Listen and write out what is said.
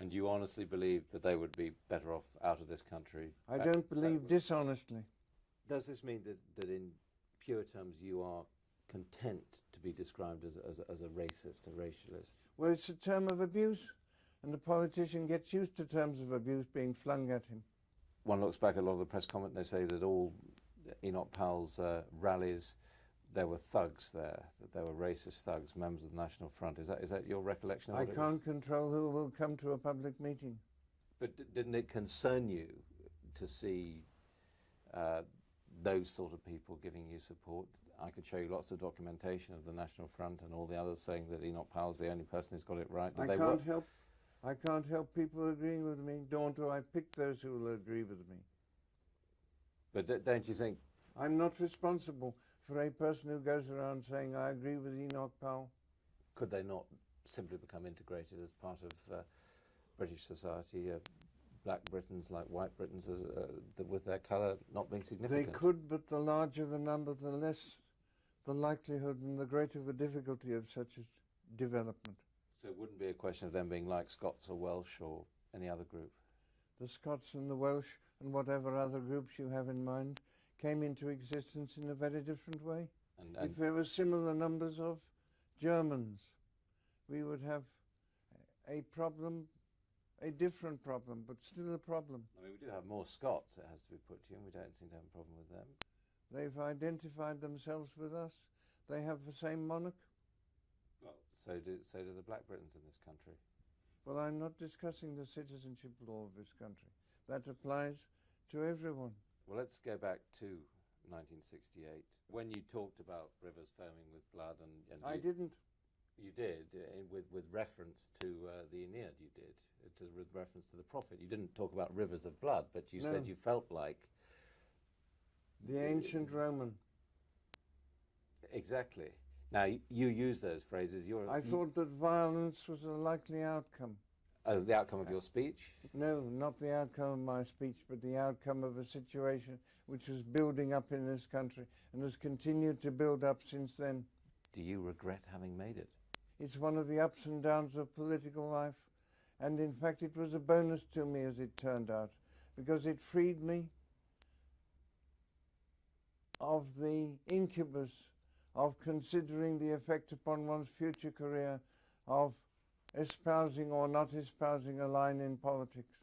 And you honestly believe that they would be better off out of this country? I don't believe dishonestly. Does this mean that in pure terms you are content to be described as a racist, a racialist? Well, it's a term of abuse, and the politician gets used to terms of abuse being flung at him. One looks back at a lot of the press comment, they say that all Enoch Powell's rallies, there were thugs there, that there were racist thugs, members of the National Front. Is that your recollection of what I can't control who will come to a public meeting. But didn't it concern you to see those sort of people giving you support? I could show you lots of documentation of the National Front and all the others saying that Enoch Powell's the only person who's got it right. I can't help people agreeing with me, nor do I pick those who will agree with me. But don't you think... I'm not responsible for a person who goes around saying, I agree with Enoch Powell. Could they not simply become integrated as part of British society, black Britons like white Britons, with their colour not being significant? They could, but the larger the number, the less the likelihood and the greater the difficulty of such a development. So it wouldn't be a question of them being like Scots or Welsh or any other group? The Scots and the Welsh and whatever other groups you have in mind came into existence in a very different way. And if there were similar numbers of Germans, we would have a problem, a different problem, but still a problem. I mean, we do have more Scots, it has to be put to you, and we don't seem to have a problem with them. They've identified themselves with us. They have the same monarch. Well, so do the black Britons in this country. Well, I'm not discussing the citizenship law of this country. That applies to everyone. Well, let's go back to 1968, when you talked about rivers foaming with blood, and I didn't. You did, with reference to the Aeneid. You did, with reference to the prophet. You didn't talk about rivers of blood, but you said you felt like the ancient Roman. Exactly. Now you use those phrases. I thought that violence was a likely outcome. The outcome of your speech? No, not the outcome of my speech, but the outcome of a situation which was building up in this country and has continued to build up since then. Do you regret having made it? It's one of the ups and downs of political life, and in fact it was a bonus to me as it turned out, because it freed me of the incubus of considering the effect upon one's future career of espousing or not espousing a line in politics.